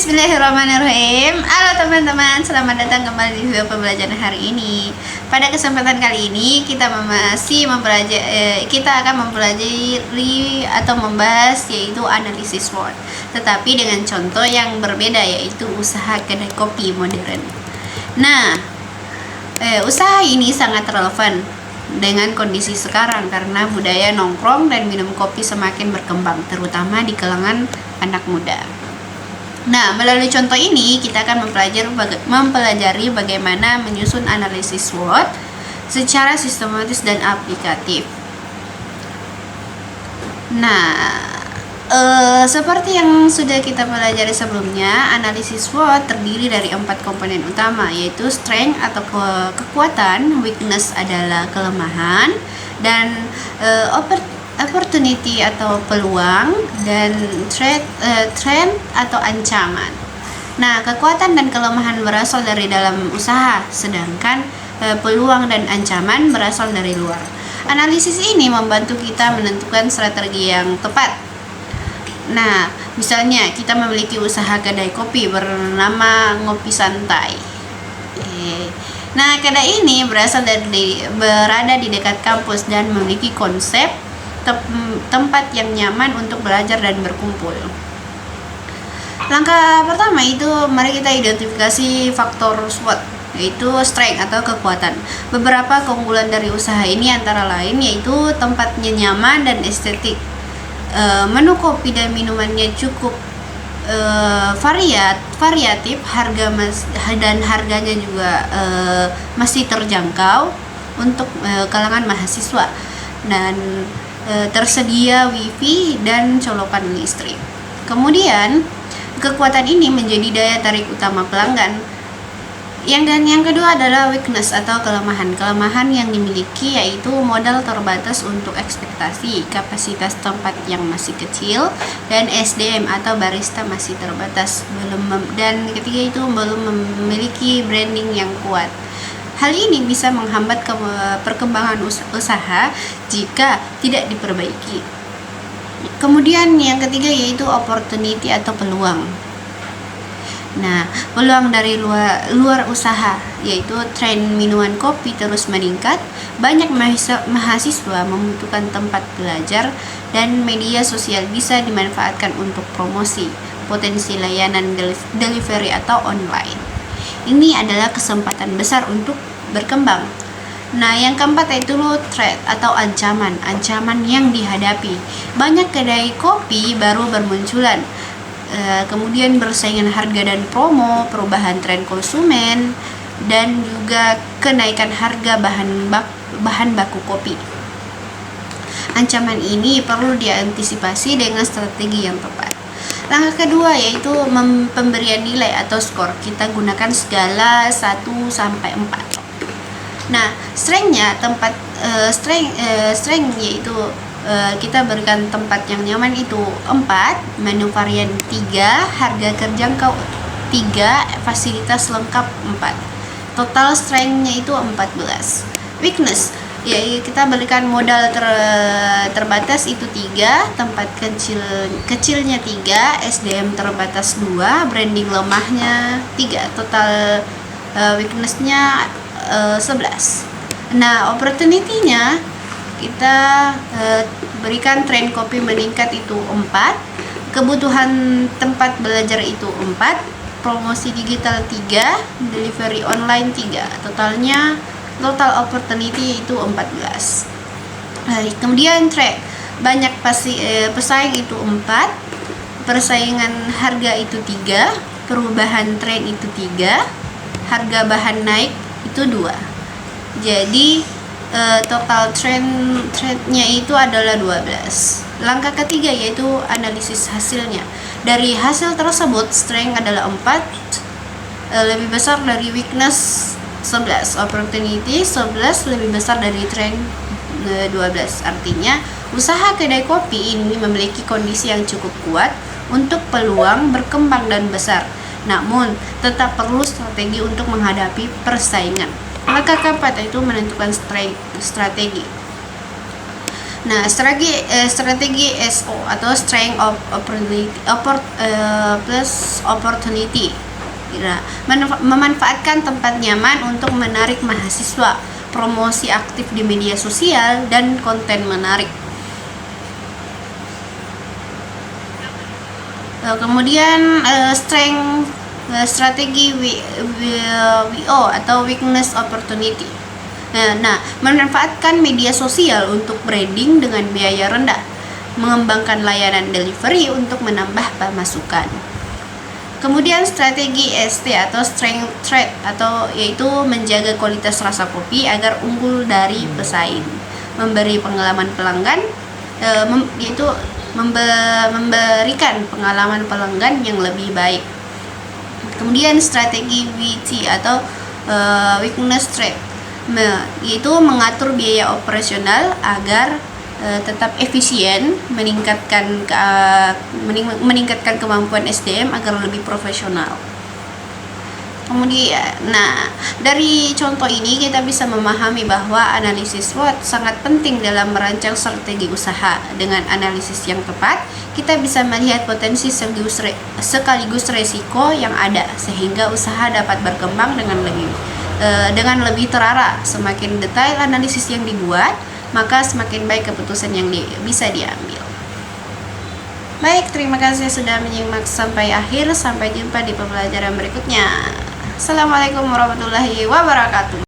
Bismillahirrahmanirrahim. Halo teman-teman, selamat datang kembali di video pembelajaran hari ini. Pada kesempatan kali ini kita akan mempelajari atau membahas yaitu analisis SWOT, tetapi dengan contoh yang berbeda, yaitu usaha kedai kopi modern. Nah, usaha ini sangat relevan dengan kondisi sekarang karena budaya nongkrong dan minum kopi semakin berkembang, terutama di kalangan anak muda. Nah, melalui contoh ini kita akan mempelajari bagaimana menyusun analisis SWOT secara sistematis dan aplikatif. Nah, seperti yang sudah kita pelajari sebelumnya, analisis SWOT terdiri dari 4 komponen utama, yaitu strength atau kekuatan, weakness adalah kelemahan, dan opportunity atau peluang, dan threat atau ancaman. Nah, kekuatan dan kelemahan berasal dari dalam usaha, sedangkan peluang dan ancaman berasal dari luar. Analisis ini membantu kita menentukan strategi yang tepat. Nah, misalnya kita memiliki usaha kedai kopi bernama Ngopi Santai. Nah, kedai ini berada di dekat kampus dan memiliki konsep tempat yang nyaman untuk belajar dan berkumpul. Langkah pertama itu mari kita identifikasi faktor SWOT, yaitu strength atau kekuatan. Beberapa keunggulan dari usaha ini antara lain yaitu tempatnya nyaman dan estetik, menu kopi dan minumannya cukup variatif, harganya juga masih terjangkau untuk kalangan mahasiswa, dan tersedia wifi dan colokan listrik. Kemudian kekuatan ini menjadi daya tarik utama pelanggan. Yang kedua adalah weakness atau kelemahan yang dimiliki yaitu modal terbatas untuk ekspektasi, kapasitas tempat yang masih kecil, dan SDM atau barista masih terbatas, dan ketiga itu belum memiliki branding yang kuat. Hal ini bisa menghambat perkembangan usaha jika tidak diperbaiki. Kemudian yang ketiga yaitu opportunity atau peluang. Nah, peluang dari luar usaha yaitu tren minuman kopi terus meningkat, banyak mahasiswa membutuhkan tempat belajar, dan media sosial bisa dimanfaatkan untuk promosi, potensi layanan delivery atau online. Ini adalah kesempatan besar untuk berkembang. Nah, yang keempat yaitu threat atau ancaman yang dihadapi. Banyak kedai kopi baru bermunculan, kemudian bersaingan harga dan promo, perubahan tren konsumen, dan juga kenaikan harga bahan baku kopi. Ancaman ini perlu diantisipasi dengan strategi yang tepat. Langkah kedua yaitu pemberian nilai atau skor. Kita gunakan skala 1 sampai 4. Nah, strength yaitu kita berikan tempat yang nyaman itu 4, menu varian 3, harga terjangkau 3, fasilitas lengkap 4. Total strength-nya itu 14. Weakness, ya kita berikan modal terbatas itu 3, tempat kecilnya 3, SDM terbatas 2, branding lemahnya 3, total weakness-nya 11. Nah, opportunity-nya kita berikan tren kopi meningkat itu 4, kebutuhan tempat belajar itu 4, promosi digital 3, delivery online 3, total opportunity itu 14. Kemudian track, banyak pesaing itu 4, persaingan harga itu 3, perubahan tren itu 3, harga bahan naik itu 2. Jadi total trendnya itu adalah 12. Langkah ketiga yaitu analisis hasilnya. Dari hasil tersebut, strength adalah 4, lebih besar dari weakness 11, opportunity 11 lebih besar dari trend 12. Artinya usaha kedai kopi ini memiliki kondisi yang cukup kuat untuk peluang berkembang dan besar, namun tetap perlu strategi untuk menghadapi persaingan. Langkah keempat yaitu menentukan strategi. Nah, strategi SO atau strength of opportunity. Nah, memanfaatkan tempat nyaman untuk menarik mahasiswa, promosi aktif di media sosial, dan konten menarik. Kemudian strategi WO atau weakness opportunity. Nah, memanfaatkan media sosial untuk branding dengan biaya rendah, mengembangkan layanan delivery untuk menambah pemasukan. Kemudian strategi ST atau strength trade, atau yaitu menjaga kualitas rasa kopi agar unggul dari pesaing, memberi pengalaman pelanggan, yaitu memberikan pengalaman pelanggan yang lebih baik. Kemudian strategi WT atau weakness trade, yaitu mengatur biaya operasional agar tetap efisien, meningkatkan kemampuan SDM agar lebih profesional. Kemudian, dari contoh ini kita bisa memahami bahwa analisis SWOT sangat penting dalam merancang strategi usaha. Dengan analisis yang tepat, kita bisa melihat potensi sekaligus resiko yang ada, sehingga usaha dapat berkembang dengan lebih terarah. Semakin detail analisis yang dibuat, maka semakin baik keputusan yang bisa diambil. Baik, terima kasih sudah menyimak sampai akhir. Sampai jumpa di pembelajaran berikutnya. Assalamualaikum warahmatullahi wabarakatuh.